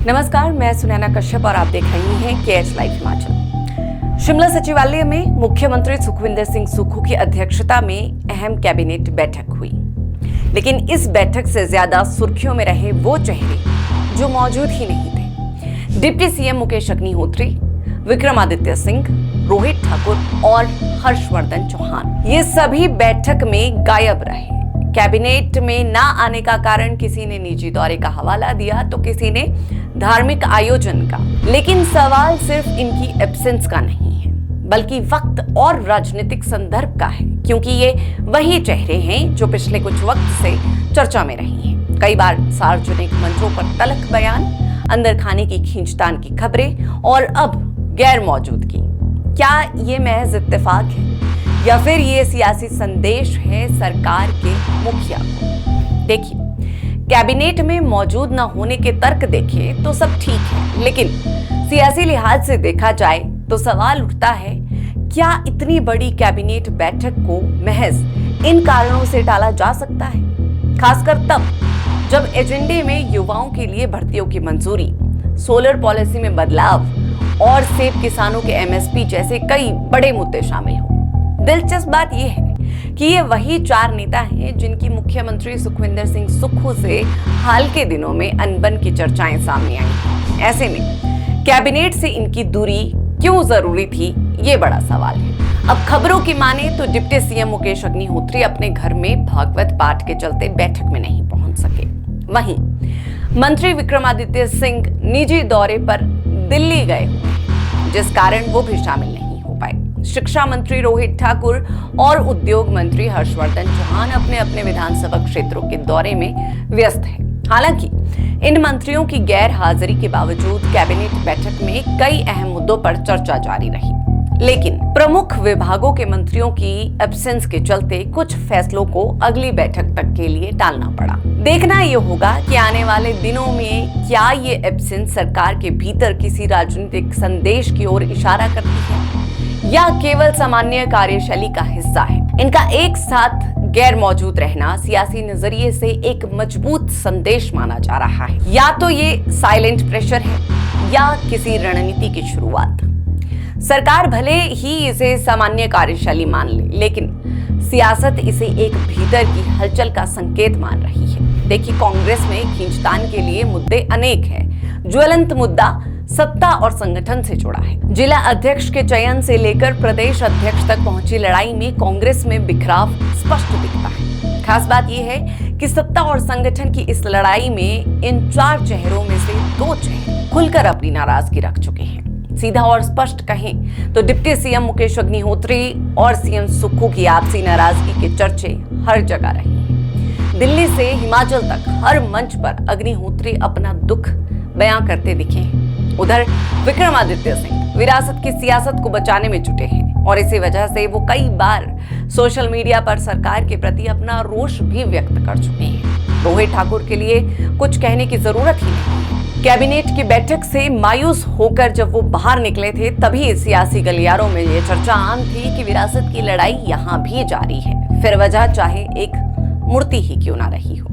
नमस्कार, मैं सुनैना कश्यप और आप देख रही हैं KH लाइव हिमाचल। शिमला सचिवालय में मुख्यमंत्री सुखविंदर सिंह सुक्खू की अध्यक्षता में अहम कैबिनेट बैठक हुई, लेकिन इस बैठक से ज्यादा सुर्खियों में रहे वो चेहरे जो मौजूद ही नहीं थे। डिप्टी सीएम मुकेश अग्निहोत्री, विक्रमादित्य सिंह, रोहित ठाकुर और हर्षवर्धन चौहान, ये सभी बैठक में गायब रहे। कैबिनेट में ना आने का कारण किसी ने निजी दौरे का हवाला दिया तो किसी ने धार्मिक आयोजन का, लेकिन सवाल सिर्फ इनकी एब्सेंस का नहीं है बल्कि वक्त और राजनीतिक संदर्भ का है, क्योंकि ये वही चेहरे हैं जो पिछले कुछ वक्त से चर्चा में रही हैं। कई बार सार्वजनिक मंचों पर तल्ख बयान, अंदर खाने की खींचतान की खबरें और अब गैर मौजूदगी। क्या ये महज इत्तेफाक है या फिर ये सियासी संदेश है सरकार के मुखिया को? देखिए, कैबिनेट में मौजूद न होने के तर्क देखें तो सब ठीक है, लेकिन सियासी लिहाज से देखा जाए तो सवाल उठता है, क्या इतनी बड़ी कैबिनेट बैठक को महज इन कारणों से टाला जा सकता है? खासकर तब जब एजेंडे में युवाओं के लिए भर्तियों की मंजूरी, सोलर पॉलिसी में बदलाव और सेब किसानों के MSP जैसे कई बड़े मुद्दे शामिल हो। दिलचस्प बात यह है कि ये वही चार नेता हैं जिनकी मुख्यमंत्री सुखविंदर सिंह सुक्खू से हाल के दिनों में अनबन की चर्चाएं सामने आई। ऐसे में कैबिनेट से इनकी दूरी क्यों जरूरी थी, ये बड़ा सवाल है। अब खबरों की माने तो डिप्टी सीएम मुकेश अग्निहोत्री अपने घर में भागवत पाठ के चलते बैठक में नहीं पहुंच सके। वहीं मंत्री विक्रमादित्य सिंह निजी दौरे पर दिल्ली गए, जिस कारण वो भी शामिल नहीं हो पाए। शिक्षा मंत्री रोहित ठाकुर और उद्योग मंत्री हर्षवर्धन चौहान अपने अपने विधानसभा क्षेत्रों के दौरे में व्यस्त हैं। हालांकि इन मंत्रियों की गैर हाजिरी के बावजूद कैबिनेट बैठक में कई अहम मुद्दों पर चर्चा जारी रही, लेकिन प्रमुख विभागों के मंत्रियों की एब्सेंस के चलते कुछ फैसलों को अगली बैठक तक के लिए टालना पड़ा। देखना ये होगा कि आने वाले दिनों में क्या ये एब्सेंस सरकार के भीतर किसी राजनीतिक संदेश की ओर इशारा करती है या केवल सामान्य कार्यशैली का हिस्सा है। इनका एक साथ गैर मौजूद रहना सियासी नजरिए से एक मजबूत संदेश माना जा रहा है। या तो ये साइलेंट प्रेशर है या किसी रणनीति की शुरुआत। सरकार भले ही इसे सामान्य कार्यशैली मान ले, लेकिन सियासत इसे एक भीतर की हलचल का संकेत मान रही है। देखिए, कांग्रेस में खींचतान के लिए मुद्दे अनेक हैं। ज्वलंत मुद्दा सत्ता और संगठन से जुड़ा है। जिला अध्यक्ष के चयन से लेकर प्रदेश अध्यक्ष तक पहुंची लड़ाई में कांग्रेस में बिखराव स्पष्ट दिखता है। खास बात यह है कि सत्ता और संगठन की इस लड़ाई में इन चार चेहरों में से दो चेहरे खुलकर अपनी नाराजगी रख चुके हैं। सीधा और स्पष्ट कहें तो डिप्टी सीएम मुकेश अग्निहोत्री और सीएम सुक्खू की आपसी नाराजगी के चर्चे हर जगह रहे हैं। दिल्ली से हिमाचल तक हर मंच पर अग्निहोत्री अपना दुख बयां करते दिखे हैं। उधर विक्रमादित्य सिंह विरासत की सियासत को बचाने में जुटे हैं और इसी वजह से वो कई बार सोशल मीडिया पर सरकार के प्रति अपना रोष भी व्यक्त कर चुके हैं। रोहित ठाकुर के लिए कुछ कहने की जरूरत ही नहीं। कैबिनेट की बैठक से मायूस होकर जब वो बाहर निकले थे, तभी सियासी गलियारों में ये चर्चा आम थी कि विरासत की लड़ाई यहाँ भी जारी है, फिर वजह चाहे एक मूर्ति ही क्यों ना रही हो।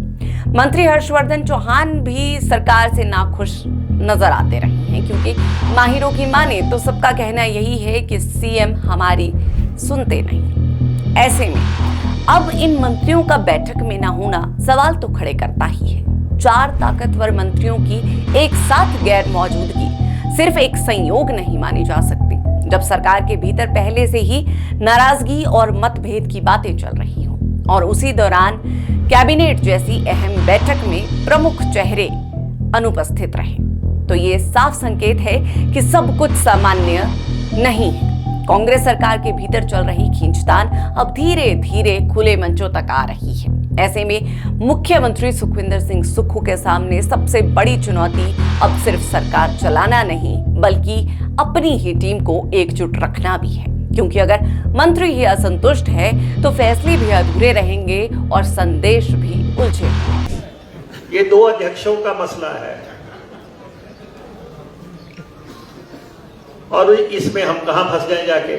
मंत्री हर्षवर्धन चौहान भी सरकार से नाखुश नजर आते रहे हैं, क्योंकि माहिरों की माने तो सबका कहना यही है कि सीएम हमारी सुनते नहीं। ऐसे में अब इन मंत्रियों का बैठक में ना होना सवाल तो खड़े करता ही है। चार ताकतवर मंत्रियों की एक साथ गैर मौजूदगी सिर्फ एक संयोग नहीं मानी जा सकती। जब सरकार के भीतर पहले से ही नाराजगी और मतभेद की बातें चल रही हो और उसी दौरान कैबिनेट जैसी अहम बैठक में प्रमुख चेहरे अनुपस्थित रहे, तो ये साफ संकेत है कि सब कुछ सामान्य नहीं है। कांग्रेस सरकार के भीतर चल रही खींचतान अब धीरे धीरे खुले मंचों तक आ रही है। ऐसे में मुख्यमंत्री सुखविंदर सिंह सुक्खू के सामने सबसे बड़ी चुनौती अब सिर्फ सरकार चलाना नहीं, बल्कि अपनी ही टीम को एकजुट रखना भी है, क्योंकि अगर मंत्री ही असंतुष्ट है तो फैसले भी अधूरे रहेंगे और संदेश भी उलझे। ये दो अध्यक्षों का मसला है और इसमें हम कहां फंस गए जाके।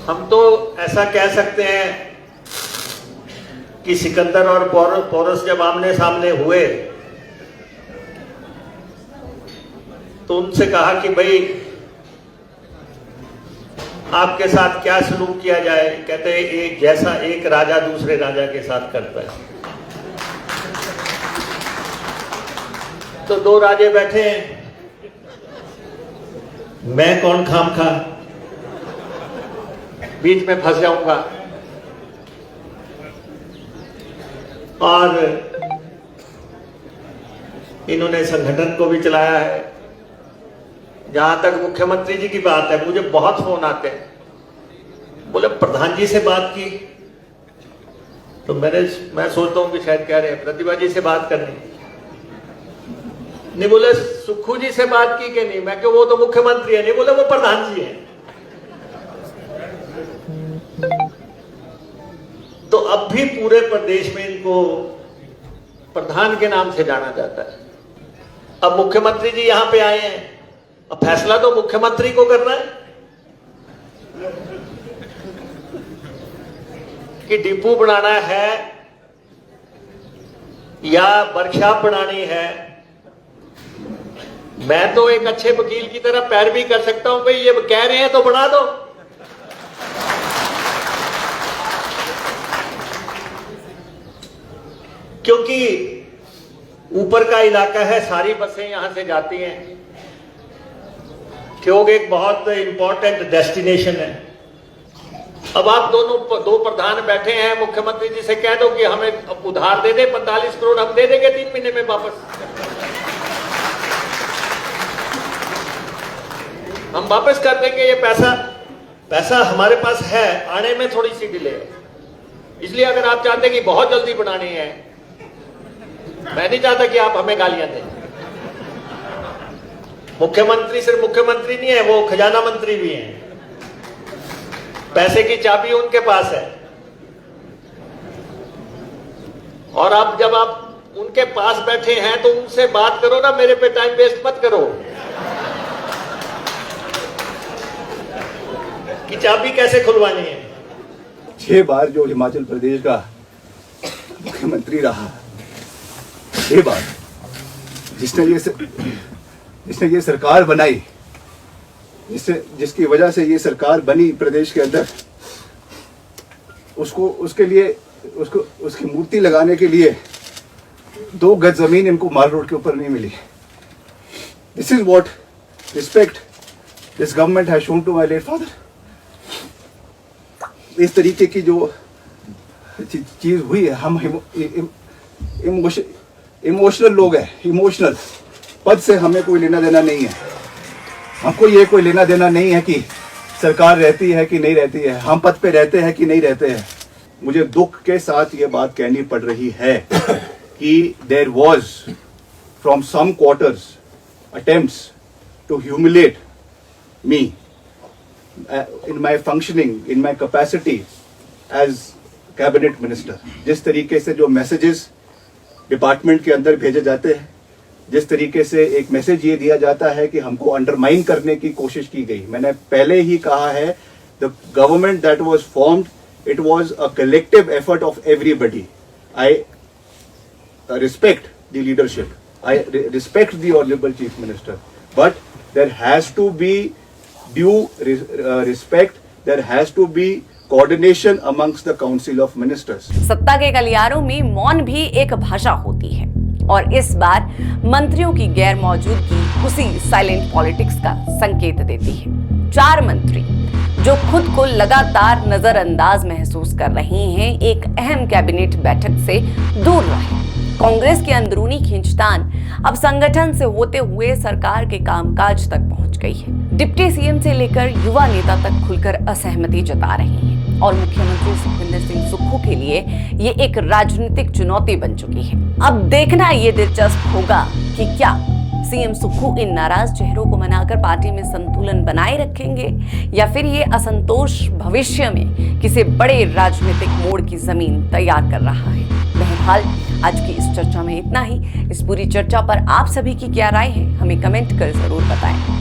हम तो ऐसा कह सकते हैं कि सिकंदर और पोरस जब आमने सामने हुए तो उनसे कहा कि भाई आपके साथ क्या सलूक किया जाए। कहते हैं एक जैसा एक राजा दूसरे राजा के साथ करता है। तो दो राजे बैठे हैं, मैं कौन खामखा बीच में फंस जाऊंगा। और इन्होंने संगठन को भी चलाया है। जहां तक मुख्यमंत्री जी की बात है, मुझे बहुत फोन आते हैं, बोले प्रधान जी से बात की, तो मैं सोचता हूं कि शायद कह रहे हैं प्रतिभा जी से बात करनी, नहीं बोले सुक्खू जी से बात की कि नहीं। मैं क्यों, वो तो मुख्यमंत्री है। नहीं बोले वो प्रधान जी हैं। तो अब भी पूरे प्रदेश में इनको प्रधान के नाम से जाना जाता है। अब मुख्यमंत्री जी यहां पे आए हैं, अब फैसला तो मुख्यमंत्री को करना है कि डिपो बनाना है या वर्कशॉप बनानी है। मैं तो एक अच्छे वकील की तरह पैरवी कर सकता हूं, भाई ये कह रहे हैं तो बना दो। क्योंकि ऊपर का इलाका है, सारी बसें यहां से जाती हैं। ठियोग एक बहुत इंपॉर्टेंट डेस्टिनेशन है। अब आप दो प्रधान बैठे हैं, मुख्यमंत्री जी से कह दो कि हमें उधार दे दे 45 करोड़, हम दे देंगे 3 महीने में वापस। हम वापस कर देंगे ये पैसा हमारे पास है, आने में थोड़ी सी डिले है। इसलिए अगर आप चाहते हैं कि बहुत जल्दी बनानी है, मैं नहीं चाहता कि आप हमें गालियां दें। मुख्यमंत्री सिर्फ मुख्यमंत्री नहीं है, वो खजाना मंत्री भी हैं। पैसे की चाबी उनके पास है। और आप जब आप उनके पास बैठे हैं तो उनसे बात करो ना, मेरे पे टाइम वेस्ट मत करो कि चाबी कैसे खुलवानी है। 6 बार जो हिमाचल प्रदेश का मुख्यमंत्री रहा, 6 बार जिसने ये सरकार बनाई, जिसकी वजह से ये सरकार बनी प्रदेश के अंदर, उसकी मूर्ति लगाने के लिए 2 गज जमीन इनको माल रोड के ऊपर नहीं मिली। This is what respect this government has shown to my late father. इस तरीके की जो चीज हुई है, हम इमोशनल लोग हैं। इमोशनल पद से हमें कोई लेना देना नहीं है। हमको ये कोई लेना देना नहीं है कि सरकार रहती है कि नहीं रहती है, हम पद पे रहते हैं कि नहीं रहते हैं। मुझे दुख के साथ ये बात कहनी पड़ रही है कि there was from some quarters attempts to humiliate me in my functioning, in my capacity as cabinet minister। जिस तरीके से जो मैसेजेस डिपार्टमेंट के अंदर भेजे जाते हैं, जिस तरीके से एक मैसेज ये दिया जाता है कि हमको अंडरमाइन करने की कोशिश की गई। मैंने पहले ही कहा है, the government that was formed, it was a collective effort of everybody. I respect the leadership, I respect the honourable chief minister, but there has to be due respect, there has to be coordination amongst the council of ministers। सत्ता के गलियारों में मौन भी एक भाषा होती है, और इस बार मंत्रियों की गैर मौजूदगी उसी साइलेंट पॉलिटिक्स का संकेत देती है। 4 मंत्री जो खुद को लगातार नजरअंदाज महसूस कर रहे हैं, एक अहम कैबिनेट बैठक से दूर रहे। कांग्रेस की अंदरूनी खींचतान अब संगठन से होते हुए सरकार के कामकाज तक पहुंच गई है। डिप्टी सीएम से लेकर युवा नेता तक खुलकर असहमति जता रहे हैं, और मुख्यमंत्री सुखविंदर सिंह सुक्खू के लिए ये एक राजनीतिक चुनौती बन चुकी है। अब देखना ये दिलचस्प होगा कि क्या सीएम सुक्खू इन नाराज चेहरों को मनाकर पार्टी में संतुलन बनाए रखेंगे, या फिर ये असंतोष भविष्य में किसी बड़े राजनीतिक मोड़ की जमीन तैयार कर रहा है। बहरहाल आज की इस चर्चा में इतना ही। इस पूरी चर्चा पर आप सभी की क्या राय है, हमें कमेंट कर जरूर बताएं।